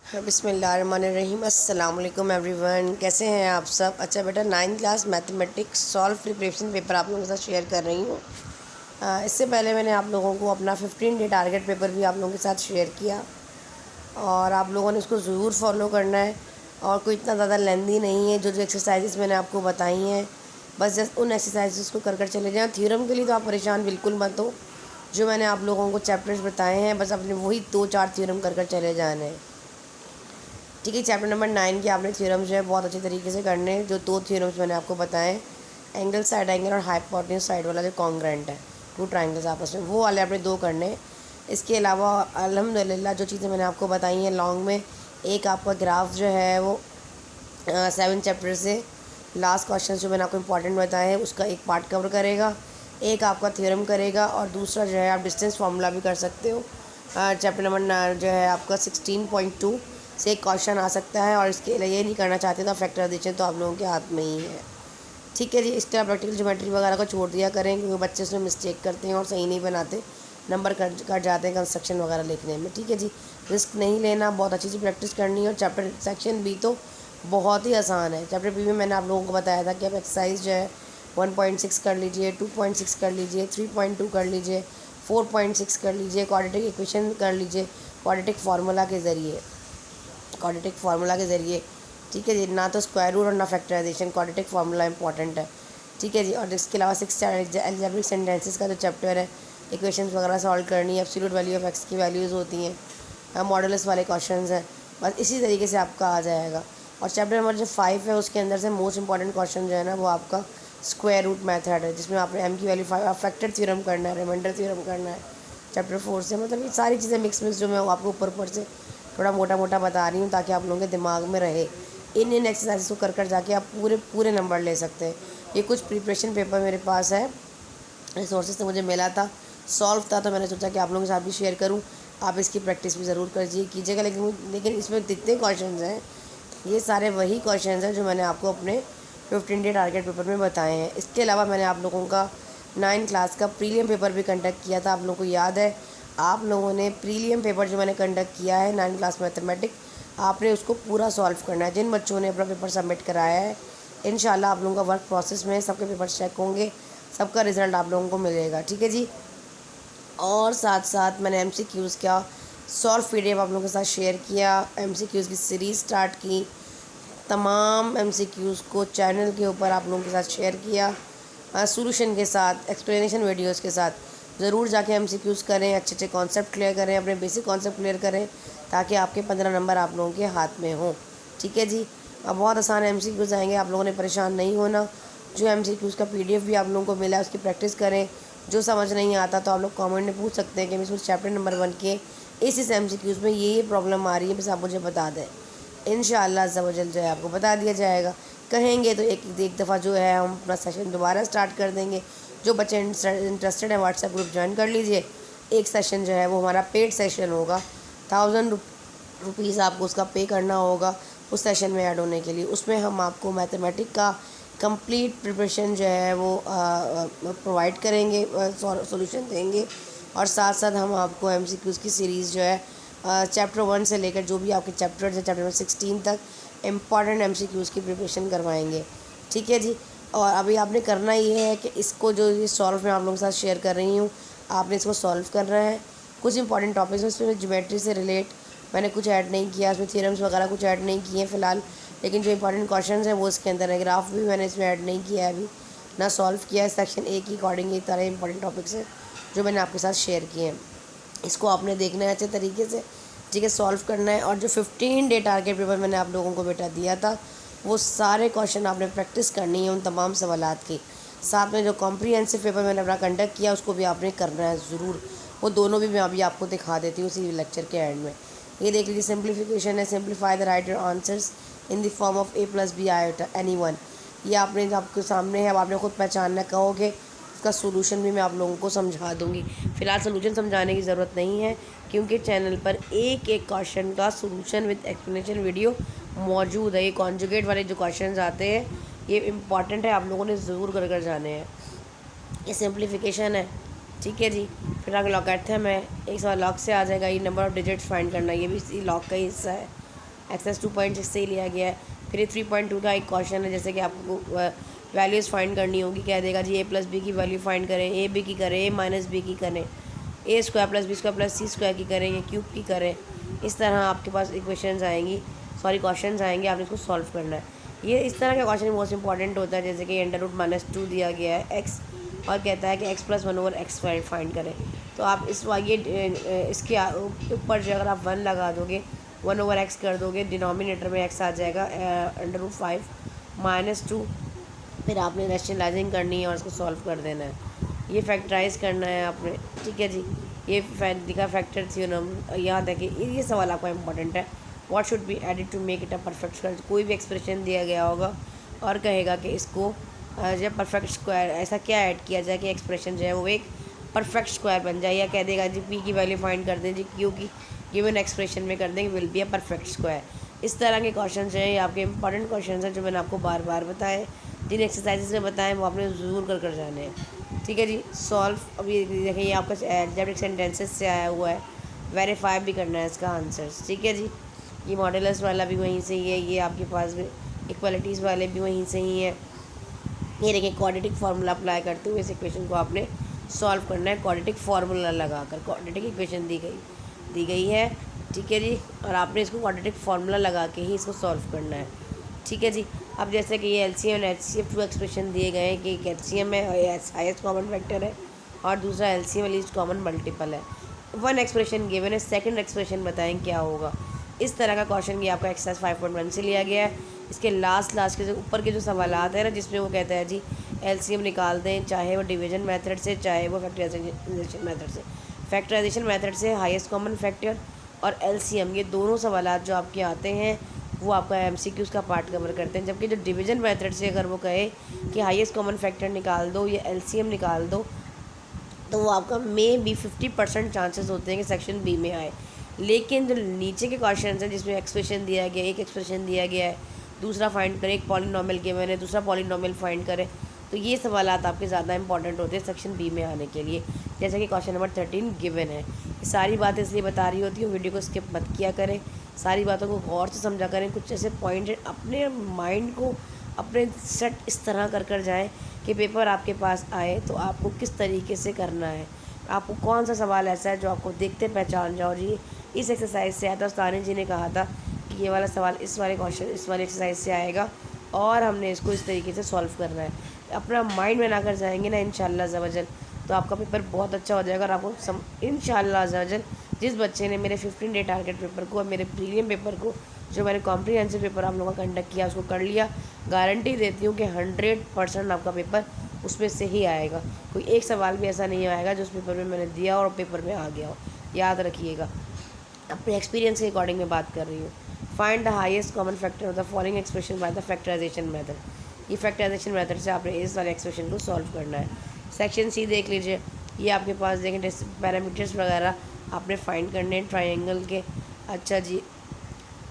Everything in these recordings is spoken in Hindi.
बिस्मिल्लाहिर्रहमानिर्रहीम। अस्सलाम वालेकुम एवरीवन, कैसे हैं आप सब। अच्छा बेटा, 9th class mathematics solve preparation paper आप लोगों के साथ शेयर कर रही हूँ। इससे पहले मैंने आप लोगों को अपना 15 डे टारगेट पेपर भी आप लोगों के साथ शेयर किया और आप लोगों ने उसको ज़रूर फॉलो करना है। और कोई इतना ज़्यादा लेंदी नहीं है। जो जो एक्सरसाइजेस मैंने आपको बताई हैं, बस जस्ट उन एक्सरसाइजेस को कर चले जाएँ। थ्योरम के लिए तो आप परेशान बिल्कुल मत हो। जो मैंने आप लोगों को चैप्टर्स बताए हैं, बस अपने वही 2-4 थ्योरम कर चले जाने हैं। ठीक है। चैप्टर नंबर 9 के आपने थ्योरम्स जो है बहुत अच्छे तरीके से करने हैं। जो 2 थ्योरम्स मैंने आपको बताए, एंगल साइड एंगल और हाइपोटेन्यूज साइड वाला जो कॉन्ग्रुएंट है, 2 ट्राइंगल्स आपस में, वो वाले आपने 2 करने हैं। इसके अलावा अल्हम्दुलिल्लाह जो चीज़ें मैंने आपको बताई हैं लॉन्ग में, एक आपका ग्राफ जो है वो 7 चैप्टर से लास्ट क्वेश्चन जो मैंने आपको इंपॉर्टेंट बताए हैं उसका एक पार्ट कवर करेगा, एक आपका थ्योरम करेगा और दूसरा जो है आप डिस्टेंस फार्मूला भी कर सकते हो। चैप्टर नंबर जो है आपका 16.2 से एक क्वेश्चन आ सकता है। और इसके लिए ये नहीं करना चाहते तो फैक्टराइजेशन तो आप लोगों के हाथ में ही है। ठीक है जी। इसके अलावा प्रैक्टिकल ज्योमेट्री वगैरह को छोड़ दिया करें, क्योंकि बच्चे उसमें मिस्टेक करते हैं और सही नहीं बनाते, नंबर कट जाते हैं कंस्ट्रक्शन वगैरह लिखने में। ठीक है जी। रिस्क नहीं लेना, बहुत अच्छी सी प्रैक्टिस करनी है। और चैप्टर सेक्शन बी तो बहुत ही आसान है। चैप्टर बी में मैंने आप लोगों को बताया था कि आप एक्सरसाइज जो है 1.6 कर लीजिए, 2.6 कर लीजिए, 3.2 कर लीजिए, 4.6 कर लीजिए, क्वाड्रेटिक इक्वेशन कर लीजिए क्वाड्रेटिक फार्मूला के ज़रिए। ठीक है जी। ना तो स्क्वायर रूट और ना फैक्टराइजेशन, क्वाड्रेटिक फार्मूला इंपॉर्टेंट है। ठीक है जी। और इसके अलावा 6 अलजेब्रिक सेंटेंसेस का जो चैप्टर है, इक्वेशंस वगैरह सॉल्व करनी है, एब्सोल्यूट वैल्यू ऑफ एक्स की वैल्यूज़ होती हैं, मॉडुलस वाले क्वेश्चंस हैं। बस इसी तरीके से आपका आ जाएगा। और चैप्टर नंबर जो 5 है उसके अंदर से मोस्ट इंपॉर्टेंट क्वेश्चन जो है ना वो आपका स्क्वायर रूट मेथड है, जिसमें आपने एम की वैल्यू 5 फैक्टर थ्योरम करना है, रिमाइंडर थ्योरम करना है चैप्टर 4 से। मतलब ये सारी चीज़ें मिक्स जो मैं आपको ऊपर से थोड़ा मोटा मोटा बता रही हूँ ताकि आप लोगों के दिमाग में रहे। इन एक्सरसाइज को कर जाके आप पूरे नंबर ले सकते हैं। ये कुछ प्रिपरेशन पेपर मेरे पास है, रिसोर्सेज से मुझे मिला था, सॉल्व था, तो मैंने सोचा कि आप लोगों के साथ भी शेयर करूँ। आप इसकी प्रैक्टिस भी ज़रूर कीजिएगा। लेकिन इसमें जितने क्वेश्चन हैं ये सारे वही क्वेश्चन हैं जो मैंने आपको अपने 15 डे टारगेट पेपर में बताए हैं। इसके अलावा मैंने आप लोगों का 9 क्लास का प्रीलियम पेपर भी कंडक्ट किया था। आप लोगों को याद है, आप लोगों ने प्रीलियम पेपर जो मैंने कंडक्ट किया है 9 क्लास मैथमेटिक्स, आपने उसको पूरा सॉल्व करना है। जिन बच्चों ने अपना पेपर सबमिट कराया है, इंशाल्लाह आप लोगों का वर्क प्रोसेस में सबके पेपर चेक होंगे, सबका रिज़ल्ट आप लोगों को मिलेगा। ठीक है जी। और साथ साथ मैंने MCQs का सॉल्व PDF आप लोगों के साथ शेयर किया, MCQs की सीरीज़ स्टार्ट की, तमाम MCQs को चैनल के ऊपर आप लोगों के साथ शेयर किया, सॉल्यूशन के साथ, एक्सप्लेनेशन वीडियोस के साथ। ज़रूर जाके MCQs करें, अच्छे कॉन्सेप्ट क्लियर करें, अपने बेसिक कॉन्सेप्ट क्लियर करें, ताकि आपके 15 नंबर आप लोगों के हाथ में हों। ठीक है जी। अब बहुत आसान MCQs आएंगे, आप लोगों ने परेशान नहीं होना। जो MCQs का PDF भी आप लोगों को मिला है उसकी प्रैक्टिस करें। जो समझ नहीं आता तो आप लोग कमेंट में पूछ सकते हैं कि इसमें चैप्टर नंबर 1 के इस MCQs में ये प्रॉब्लम आ रही है, बस आप मुझे बता दें। इंशाअल्लाह अज़्ज़ा-वजल जो है आपको बता दिया जाएगा। कहेंगे तो एक दफ़ा जो है हम अपना सेशन दोबारा स्टार्ट कर देंगे। जो बच्चे इंटरेस्टेड हैं व्हाट्सएप ग्रुप ज्वाइन कर लीजिए। एक सेशन जो है वो हमारा पेड सेशन होगा, 1000 रुपीज़ आपको उसका पे करना होगा उस सेशन में ऐड होने के लिए। उसमें हम आपको मैथमेटिक्स का कंप्लीट प्रिपरेशन जो है वो प्रोवाइड करेंगे, सॉल्यूशन देंगे। और साथ साथ हम आपको MCQs की सीरीज़ जो है चैप्टर 1 से लेकर जो भी आपके चैप्टर्स हैं चैप्टर नंबर 16 तक इम्पॉर्टेंट MCQs की प्रिपरेशन करवाएंगे। ठीक है जी। और अभी आपने करना ये है कि इसको जो ये सॉल्व मैं आप लोगों के साथ शेयर कर रही हूँ, आपने इसको सॉल्व करना है। कुछ इंपॉर्टेंट टॉपिक्स हैं उसमें ज्योमेट्री से रिलेट मैंने कुछ ऐड नहीं किया, उसमें थ्योरम्स वगैरह कुछ ऐड नहीं किए फ़िलहाल, लेकिन जो इंपॉर्टेंट क्वेश्चंस हैं वो इसके अंदर है। ग्राफ भी मैंने इसमें ऐड नहीं किया है, अभी ना सॉल्व किया है। सेक्शन ए की अकॉर्डिंग ये सारे इंपॉर्टेंट टॉपिक्स हैं जो मैंने आपके साथ शेयर किए हैं। इसको आपने देखना है अच्छे तरीके से, ठीक है, सॉल्व करना है। और जो 15 डे टारगेट पेपर मैंने आप लोगों को बेटा दिया था, वो सारे क्वेश्चन आपने प्रैक्टिस करनी है उन तमाम सवालात की। साथ में जो कॉम्प्रिहेंसिव पेपर मैंने अपना कंडक्ट किया उसको भी आपने करना है ज़रूर। वो दोनों भी मैं अभी आपको दिखा देती हूँ उसी लेक्चर के एंड में। ये देख लीजिए, सिंप्लीफिकेशन है, simplify the write your answers in the form of a+b iota एनी1। ये आपने जो आपके सामने है, अब आपने खुद पहचानना, कहोगे उसका सोल्यूशन भी मैं आप लोगों को समझा दूंगी। फ़िलहाल सोल्यूशन समझाने की ज़रूरत नहीं है, क्योंकि चैनल पर एक क्वेश्चन का सोल्यूशन विद एक्सप्लेनेशन वीडियो मौजूद है। ये कॉन्जुगेट वाले जो क्वेश्चन आते हैं ये इम्पॉर्टेंट है, आप लोगों ने ज़रूर कर जाने हैं। ये सिंप्लीफिकेशन है। ठीक है जी। फिर आगे लॉगैरिथम है, एक सवाल लॉग से आ जाएगा। ये नंबर ऑफ डिजिट्स फाइंड करना, ये भी इसी लॉग का ही हिस्सा है। एक्सरसाइज 2.6 से ही लिया गया है। फिर 3.2 का एक क्वेश्चन है, जैसे कि आपको वैल्यूज़ फाइंड करनी होगी। कह देगा जी a+b की वैल्यू फाइंड करें, ए बी की करें, a-b की करें, a² + b² + c² की करें, या क्यूब की करें। इस तरह आपके पास इक्वेशंस आएंगी, क्वेश्चंस आएंगे, आपने इसको सॉल्व करना है। ये इस तरह का क्वेश्चन मोस्ट इंपॉर्टेंट होता है, जैसे कि √-2 दिया गया है x और कहता है कि x + 1/x फाइंड करें। तो आप इसके ऊपर जो अगर आप 1 लगा दोगे, 1/x कर दोगे, डिनोमिनेटर में x आ जाएगा, √5 - 2। फिर आपने रैशनलाइजिंग करनी है और इसको सॉल्व कर देना है। ये फैक्टराइज करना है आपने, ठीक है जी। ये दिखा फैक्टर थ्योरम। यहाँ देखिए ये सवाल आपका इंपॉर्टेंट है, what should be added to make it a perfect square. कोई भी एक्सप्रेशन दिया गया होगा और कहेगा कि इसको जब परफेक्ट स्क्वायर, ऐसा क्या ऐड किया जाए कि एक्सप्रेशन जो है वो एक परफेक्ट स्क्वायर बन जाए, या कह देगा जी पी की वैल्यू फाइंड कर दें जी, क्यू की गिवन एक्सप्रेशन में कर देंगे, will be a perfect square. इस तरह के क्वेश्चन जो है ये आपके इंपॉर्टेंट क्वेश्चन हैं, जो मैंने आपको बार बार बताए, जिन एक्सरसाइजेस में बताएं वो आपने ज़रूर कर जाने हैं, ठीक है जी। सॉल्व, अब ये देखिए ये आपका एल्जेब्रिक सेंटेंसेस से आया हुआ है, वेरीफाई भी करना है इसका आंसर्स, ठीक है जी। ये मॉडुलस वाला भी वहीं से ही है, ये आपके पास भी इक्वालिटीज़ वाले भी वहीं से ही है। ये देखिए क्वाड्रेटिक फार्मूला अप्लाई करते हुए इस इक्वेशन को आपने सॉल्व करना है, क्वाड्रेटिक फार्मूला लगाकर। क्वाड्रेटिक इक्वेशन दी गई है, ठीक है जी, और आपने इसको क्वाड्रेटिक फार्मूला लगा के ही इसको सॉल्व करना है, ठीक है जी। अब जैसे कि ये एलसीएम और एचसीएफ 2 एक्सप्रेशन दिए गए हैं कि एक एचसीएम है और हाईएस्ट कॉमन फैक्टर है, और दूसरा एलसीएम लीस्ट कॉमन मल्टीपल है। 1 एक्सप्रेशन गिवन है, सेकंड एक्सप्रेशन बताएं क्या होगा। इस तरह का क्वेश्चन ये आपका एक्सरसाइज 5.1 से लिया गया है। इसके लास्ट के जो ऊपर के जो सवाल है ना, जिसमें वो कहता है जी एलसीएम निकाल दें, चाहे वो डिवीजन मेथड से, चाहे वो फैक्टराइजेशन मेथड से। फैक्टराइजेशन मेथड से हाईएस्ट कॉमन फैक्टर और एलसीएम, ये दोनों सवाल जो आपके आते हैं वो आपका एमसीक्यूज़ का पार्ट कवर करते हैं। जबकि जो डिवीजन मेथड से अगर वो कहे कि हाईएस्ट कॉमन फैक्टर निकाल दो या एलसीएम निकाल दो, तो वो आपका भी 50% चांसेस होते हैं कि सेक्शन बी में आए। लेकिन जो नीचे के क्वेश्चन हैं जिसमें एक्सप्रेशन दिया गया, एक एक्सप्रेशन दिया गया है, दूसरा फाइंड करें, एक पॉलिनॉमियल गिवन है, दूसरा पॉलिनॉमियल फाइंड करें, तो ये सवाल आपके ज़्यादा इंपॉर्टेंट होते हैं सेक्शन बी में आने के लिए। जैसे कि क्वेश्चन नंबर 13 गिवन है। ये सारी बातें इसलिए बता रही होती हूँ, वीडियो को स्किप मत किया करें, सारी बातों को गौर से समझा करें। कुछ ऐसे पॉइंट अपने माइंड को अपने सेट इस तरह कर जाएँ कि पेपर आपके पास आए तो आपको किस तरीके से करना है, आपको कौन सा सवाल ऐसा है जो आपको देखते पहचान जाओ जी इस एक्सरसाइज से आया था। उस्ताद जी ने कहा था कि ये वाला सवाल इस वाले क्वेश्चन इस वाले एक्सरसाइज से आएगा और हमने इसको इस तरीके से सॉल्व करना है। अपना माइंड बना कर जाएंगे ना इंशाल्लाह अज़्ज़ा तो आपका पेपर बहुत अच्छा हो जाएगा। और आपको इंशाल्लाह अज़्ज़ा जिस बच्चे ने मेरे 15 डे टारगेट पेपर को और मेरे प्रीलियम पेपर को, जो मैंने कॉम्प्रीहेंसिव पेपर आप लोगों का कंडक्ट किया, उसको कर लिया, गारंटी देती हूँ कि 100% आपका पेपर उसमें से ही आएगा। कोई एक सवाल भी ऐसा नहीं आएगा जो उस पेपर में मैंने दिया और पेपर में आ गया हो, याद रखिएगा। अपने एक्सपीरियंस के अकॉर्डिंग मैं बात कर रही हूँ। Find the highest common factor of the following expression by the factorization method. ये फैक्टराइजेशन मेथड से आपने इस वाले एक्सप्रेशन को सॉल्व करना है। सेक्शन सी देख लीजिए, ये आपके पास देखें पैरामीटर्स वगैरह आपने फाइंड करने हैं ट्राइंगल के। अच्छा जी,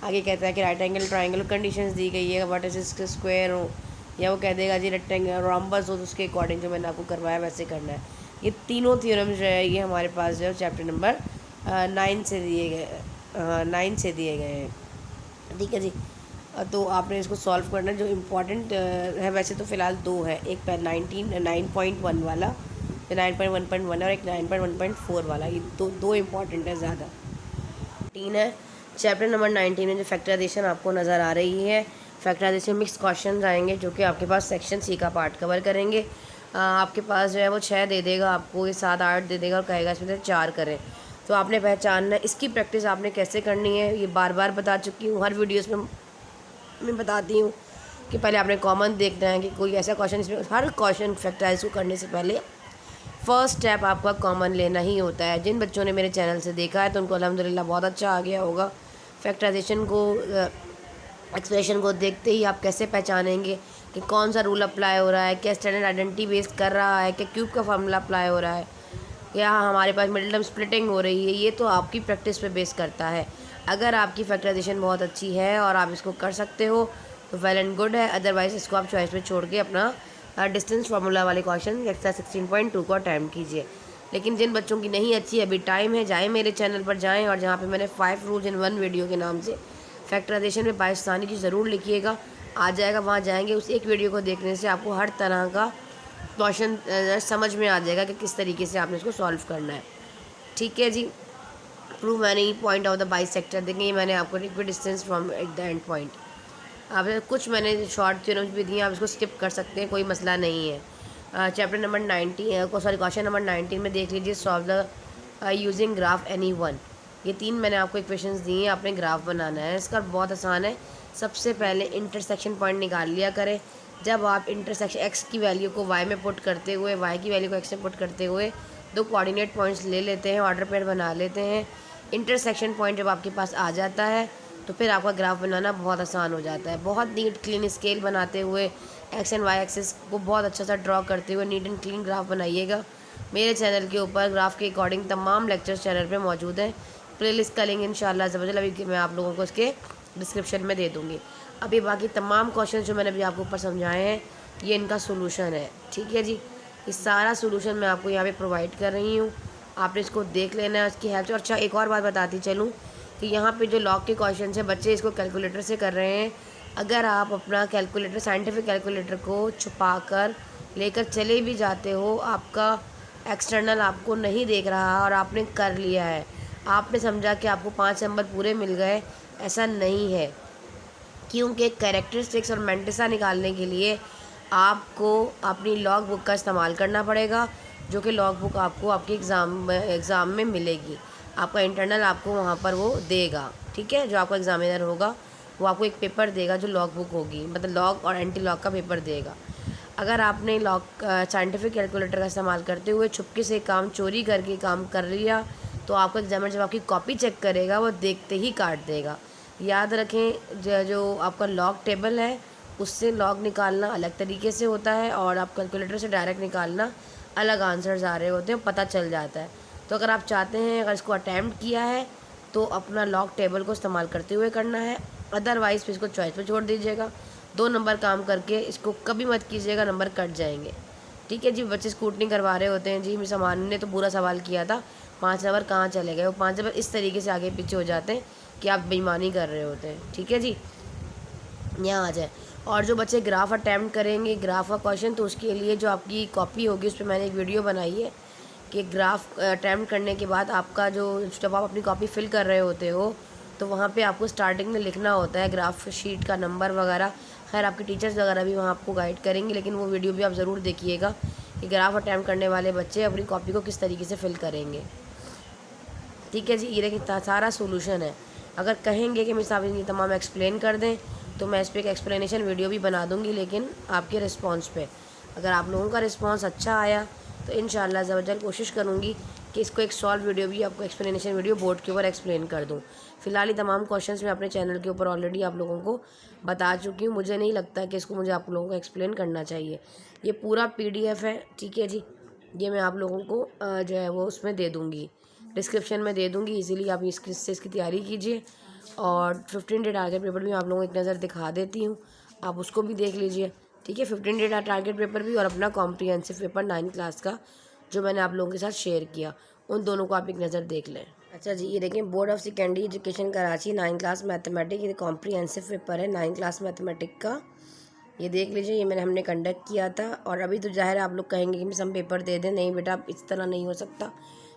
आगे कहता है कि राइट एंगल ट्राइंगल कंडीशंस दी गई है, व्हाट इज इसके स्क्वायर हो, या वो कह देगा जी रेक्टेंगल रोम्बस हो, तो उसके अकॉर्डिंग जो मैंने आपको करवाया वैसे करना है। ये तीनों थ्योरम जो है ये हमारे पास जो है चैप्टर नंबर 9 से दिए गए हैं, ठीक है जी। तो आपने इसको सॉल्व करना है। जो इम्पोर्टेंट है वैसे तो फ़िलहाल 2 है, एक 9.1 वाला, तो 9.1.1 और एक 9.1.4 वाला, ये दो इम्पॉर्टेंट है ज़्यादा। 3 है चैप्टर नंबर 19 में जो फैक्टराइजेशन आपको नज़र आ रही है, फैक्टराइजेशन मिक्स क्वेश्चन आएंगे जो कि आपके पास सेक्शन सी का पार्ट कवर करेंगे। आपके पास जो है वो 6 दे देगा आपको, ये 7 8 दे देगा और कहेगा इसमें से 4 करें। तो आपने पहचानना है, इसकी प्रैक्टिस आपने कैसे करनी है ये बार बार बता चुकी हूँ, हर वीडियोस में मैं बताती हूँ कि पहले आपने कॉमन देखना है कि कोई ऐसा क्वेश्चन, इसमें हर क्वेश्चन फैक्टराइज को करने से पहले फ़र्स्ट स्टेप आपका कॉमन लेना ही होता है। जिन बच्चों ने मेरे चैनल से देखा है तो उनको अल्हम्दुलिल्लाह बहुत अच्छा आ गया होगा। फैक्टराइजेशन को एक्सप्रेशन को देखते ही आप कैसे पहचानेंगे कि कौन सा रूल अप्लाई हो रहा है, क्या स्टैंडर्ड आइडेंटिटी बेस्ड कर रहा है, क्या क्यूब का फार्मूला अप्लाई हो रहा है, या हमारे पास मिडिल टर्म स्प्लिटिंग हो रही है, ये तो आपकी प्रैक्टिस पे बेस करता है। अगर आपकी फैक्टराइजेशन बहुत अच्छी है और आप इसको कर सकते हो तो वेल एंड गुड है, अदरवाइज़ इसको आप चॉइस में छोड़ के अपना डिस्टेंस फार्मूला वाले क्वेश्चन एक्सरसाइज 16.2 को अटैम्प्ट कीजिए। लेकिन जिन बच्चों की नहीं अच्छी अभी टाइम है, जाएँ मेरे चैनल पर जाएँ और जहाँ पे मैंने 5 रूल्स इन 1 वीडियो के नाम से फैक्टराइजेशन में पाकिस्तानी जी ज़रूर लिखिएगा, आ जाएगा। वहाँ जाएंगे, उस एक वीडियो को देखने से आपको हर तरह का क्वेश्चन समझ में आ जाएगा कि किस तरीके से आपने इसको सॉल्व करना है। ठीक है जी। Prove many point of the bisector, देखिए मैंने आपको equal distance from the end point, आप कुछ मैंने शॉर्ट थ्योरम्स भी दिए, आप इसको स्किप कर सकते हैं, कोई मसला नहीं है। Chapter number 19 sorry question number 19 में देख लीजिए, solve the using graph any one. ये 3 मैंने आपको इक्वेशंस दी हैं, आपने ग्राफ बनाना है। इसका बहुत आसान है। सबसे पहले इंटरसेक्शन पॉइंट निकाल लिया करें। जब आप इंटरसेक्शन एक्स की वैल्यू को वाई में पुट करते हुए, वाई की वैल्यू को एक्स में पुट करते हुए 2 कोऑर्डिनेट पॉइंट्स ले लेते हैं, ऑर्डर पेयर बना लेते हैं। इंटरसेक्शन पॉइंट जब आपके पास आ जाता है तो फिर आपका ग्राफ बनाना बहुत आसान हो जाता है। बहुत नीट क्लीन स्केल बनाते हुए एक्स एंड वाई एक्सिस को बहुत अच्छा सा ड्रॉ करते हुए नीट एंड क्लीन ग्राफ बनाइएगा। मेरे चैनल के ऊपर ग्राफ के अकॉर्डिंग तमाम लेक्चर्स चैनल पे मौजूद हैं। प्लेलिस्ट का लिंक इंशाल्लाह ज़बरदस्त अभी मैं आप लोगों को इसके डिस्क्रिप्शन में दे दूँगी। अभी बाकी तमाम क्वेश्चन जो मैंने अभी आपको ऊपर समझाए हैं, ये इनका सोल्यूशन है। ठीक है जी, ये सारा सोल्यूशन मैं आपको यहाँ पे प्रोवाइड कर रही हूँ, आपने इसको देख लेना है, उसकी हेल्प से। अच्छा, एक और बात बताती चलूँ कि यहाँ पे जो लॉग के क्वेश्चन हैं, बच्चे इसको कैलकुलेटर से कर रहे हैं। अगर आप अपना कैलकुलेटर, साइंटिफिक कैलकुलेटर को छुपा कर लेकर चले भी जाते हो, आपका एक्सटर्नल आपको नहीं देख रहा और आपने कर लिया है, आपने समझा कि आपको 5 नंबर पूरे मिल गए, ऐसा नहीं है। क्योंकि कैरेक्टरिस्टिक्स और मेंटिसा निकालने के लिए आपको अपनी लॉग बुक का इस्तेमाल करना पड़ेगा, जो कि लॉग बुक आपको आपके एग्ज़ाम में मिलेगी। आपका इंटरनल आपको वहाँ पर वो देगा। ठीक है, जो आपका एग्जामिनर होगा वो आपको एक पेपर देगा जो लॉग बुक होगी, मतलब लॉग और एंटी लॉग का पेपर देगा। अगर आपने लॉग साइंटिफिक कैलकुलेटर का इस्तेमाल करते हुए छुपके से काम, चोरी करके काम कर लिया, तो आपका एग्जामिनर जब आपकी कॉपी चेक करेगा वो देखते ही काट देगा। याद रखें, जो आपका लॉग टेबल है उससे लॉग निकालना अलग तरीके से होता है और आप कैलकुलेटर से डायरेक्ट निकालना अलग आंसर्स आ रहे होते हैं, पता चल जाता है। तो अगर आप चाहते हैं, अगर इसको अटैम्प्ट किया है तो अपना लॉग टेबल को इस्तेमाल करते हुए करना है, अदरवाइज़ फिर इसको चॉइस पे छोड़ दीजिएगा। 2 नंबर काम करके इसको कभी मत कीजिएगा, नंबर कट जाएंगे। ठीक है जी। बच्चे स्कूटनी करवा रहे होते हैं जी, मेरे सामान ने तो पूरा सवाल किया था, 5 नंबर कहाँ चले गए, वो 5 नंबर इस तरीके से आगे पीछे हो जाते हैं कि आप बेईमानी कर रहे होते हैं। ठीक है जी, यहाँ आ जाए। और जो बच्चे ग्राफ अटैम्प्ट करेंगे, ग्राफ का क्वेश्चन, तो उसके लिए जो आपकी कॉपी होगी उस पर मैंने एक वीडियो बनाई है कि ग्राफ अटैम्प्ट करने के बाद आपका जो, जब आप अपनी कॉपी फिल कर रहे होते हो तो वहाँ पे आपको स्टार्टिंग में लिखना होता है ग्राफ शीट का नंबर वगैरह। खैर आपके टीचर्स वगैरह भी वहाँ आपको गाइड करेंगे, लेकिन वो वीडियो भी आप ज़रूर देखिएगा कि ग्राफ अटैम्प्ट करने वाले बच्चे अपनी कॉपी को किस तरीके से फिल करेंगे। ठीक है जी, ये देखिए सारा सोल्यूशन है। अगर कहेंगे कि मिस आप ये तमाम एक्सप्लेन कर दें तो मैं इस पर एक एक्सप्लेनेशन वीडियो भी बना दूँगी, लेकिन आपके रिस्पॉन्स पे, अगर आप लोगों का रिस्पॉन्स अच्छा आया तो इंशाल्लाह ज़बरदस्त कोशिश करूँगी कि इसको एक सॉल्व वीडियो भी, आपको एक्सप्लेनेशन वीडियो बोर्ड के ऊपर एक्सप्लेन कर दूँ। फ़िलहाल ये तमाम क्वेश्चंस मैं अपने चैनल के ऊपर ऑलरेडी आप लोगों को बता चुकी हूँ। मुझे नहीं लगता कि इसको मुझे आप लोगों को एक्सप्लेन करना चाहिए। ये पूरा PDF है। ठीक है जी, ये मैं आप लोगों को जो है वो उसमें दे दूँगी, डिस्क्रिप्शन में दे दूँगी, इजीली आप इसकी तैयारी कीजिए। और 15 डे टारगेट पेपर भी आप लोगों को एक नज़र दिखा देती हूँ, आप उसको भी देख लीजिए। ठीक है, 15 डे टारगेट पेपर भी और अपना कॉम्प्रिहेंसिव पेपर 9th क्लास का जो मैंने आप लोगों के साथ शेयर किया, उन दोनों को आप एक नज़र देख लें। अच्छा जी, ये देखें, board of secondary education Karachi 9th class mathematic, ये कॉम्प्रिहेंसिव पेपर है 9th क्लास मैथमेटिक का। ये देख लीजिए, ये हमने कंडक्ट किया था। और अभी तो ज़ाहिर है आप लोग कहेंगे कि मिस हम पेपर दे दें। नहीं बेटा, इस तरह नहीं हो सकता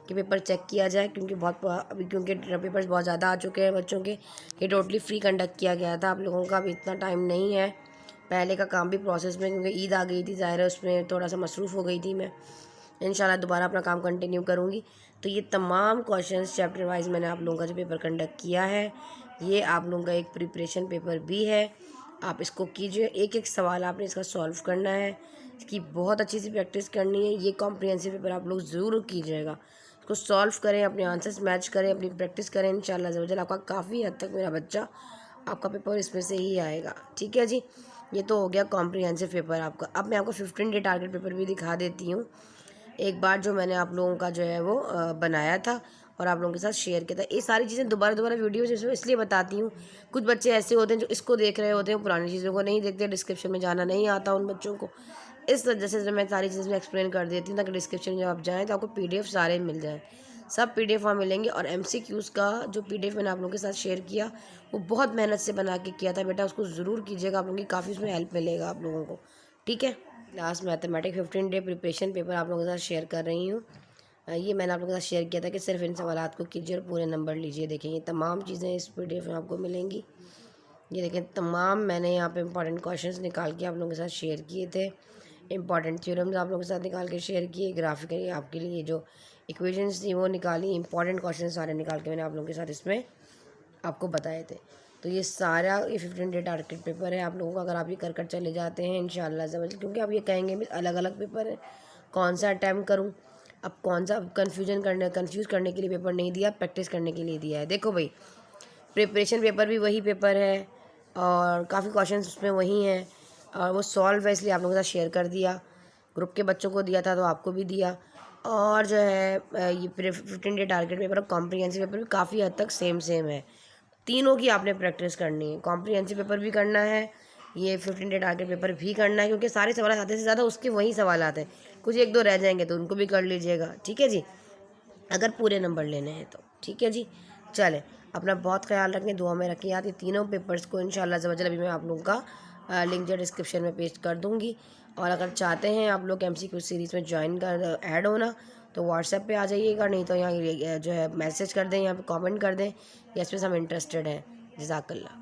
कि पेपर चेक किया जाए, क्योंकि क्योंकि पेपर्स बहुत ज़्यादा आ चुके हैं बच्चों के। ये टोटली फ्री कंडक्ट किया गया था। आप लोगों का अभी इतना टाइम नहीं है, पहले का काम भी प्रोसेस में, क्योंकि ईद आ गई थी, ज़ाहिर है उसमें थोड़ा सा मसरूफ़ हो गई थी मैं। इंशाल्लाह दोबारा अपना काम कंटिन्यू करूँगी। तो ये तमाम क्वेश्चंस चैप्टर वाइज मैंने आप लोगों का जो पेपर कंडक्ट किया है, ये आप लोगों का एक प्रिपरेशन पेपर भी है। आप इसको कीजिए, एक एक सवाल आपने इसका सॉल्व करना है, इसकी बहुत अच्छी सी प्रैक्टिस करनी है। ये कॉम्प्रिहेंसिव पेपर आप लोग ज़रूर कीजिएगा, इसको सॉल्व करें, अपने आंसर्स मैच करें, अपनी प्रैक्टिस करें। इंशाल्लाह ज़रूर आपका काफ़ी हद तक, मेरा बच्चा, आपका पेपर इसमें से ही आएगा। ठीक है जी, ये तो हो गया कॉम्प्रिहेंसिव पेपर आपका। अब मैं आपको 15 डे टारगेट पेपर भी दिखा देती हूँ एक बार, जो मैंने आप लोगों का जो है वो बनाया था और आप लोगों के साथ शेयर किया था। ये सारी चीज़ें दोबारा वीडियो इसलिए बताती हूँ, कुछ बच्चे ऐसे होते हैं जो इसको देख रहे होते हैं, पुरानी चीज़ों को नहीं देखते, डिस्क्रिप्शन में जाना नहीं आता उन बच्चों को। इस वजह से मैं सारी चीज़ें एक्सप्लेन कर देती हूँ ताकि डिस्क्रिप्शन में जब आप जाएँ तो आपको PDF सारे मिल जाएँ, सब PDF फॉर्म मिलेंगे। और MCQs का जो PDF मैंने आप लोगों के साथ शेयर किया वो बहुत मेहनत से बना के किया था बेटा, उसको ज़रूर कीजिएगा, आप लोगों की काफ़ी उसमें हेल्प मिलेगा आप लोगों को, ठीक है। Last mathematic 15 day preparation paper आप लोगों के साथ शेयर कर रही हूँ। ये मैंने आप लोगों के साथ शेयर किया था कि सिर्फ इन सवालात को कीजिए और पूरे नंबर लीजिए। देखें ये तमाम चीज़ें इस PDF में आपको मिलेंगी। ये देखें तमाम मैंने यहाँ पे इंपॉर्टेंट क्वेश्चंस निकाल के आप लोगों के साथ शेयर किए थे, इंपॉर्टेंट थ्योरम्स आप लोगों के साथ निकाल के शेयर किए, ग्राफिकली आपके लिए जो इक्वेशंस थी वो निकाली, इंपॉर्टेंट क्वेश्चन सारे निकाल के मैंने आप लोगों के साथ इसमें आपको बताए थे। तो ये सारा ये 15 डे टारगेट पेपर है आप लोगों का। अगर आप ये कर चले जाते हैं इंशाल्लाह ज़बरदस्त, क्योंकि आप ये कहेंगे भी अलग अलग पेपर है, कौन सा अटैम्प्ट करूँ, अब कौन सा कंफ्यूज करने के लिए पेपर नहीं दिया, प्रैक्टिस करने के लिए दिया है। देखो भाई प्रिपरेशन पेपर भी वही पेपर है और काफ़ी क्वेश्चंस उसमें वही हैं और वो सॉल्व है, इसलिए आप लोगों के साथ शेयर कर दिया। ग्रुप के बच्चों को दिया था तो आपको भी दिया। और जो है ये 15 डे टारगेट पेपर और कॉम्प्रिहेंसिव पेपर भी काफ़ी हद तक सेम है। तीनों की आपने प्रैक्टिस करनी है, कॉम्प्रिहेंसिव पेपर भी करना है, ये 15 डे टारगेट पेपर भी करना है, क्योंकि सारे सवाल आधे से ज़्यादा उसके वही सवाल आते हैं, कुछ एक दो रह जाएंगे तो उनको भी कर लीजिएगा, ठीक है जी, अगर पूरे नंबर लेने हैं तो, ठीक है जी। चलें, अपना बहुत ख्याल रखें, दुआ में रखें याद। ये तीनों पेपर्स को इंशाल्लाह ज़बरदस्त अभी मैं आप लोगों का लिंक जो डिस्क्रिप्शन में पेस्ट कर दूँगी। और अगर चाहते हैं आप लोग MCQ सीरीज़ में ज्वाइन कर ऐड होना तो व्हाट्सएप पे आ जाइएगा, नहीं तो यहाँ जो है मैसेज कर दें, यहाँ पे कमेंट कर दें, या इसमें हम इंटरेस्टेड हैं। जज़ाकल्लाह।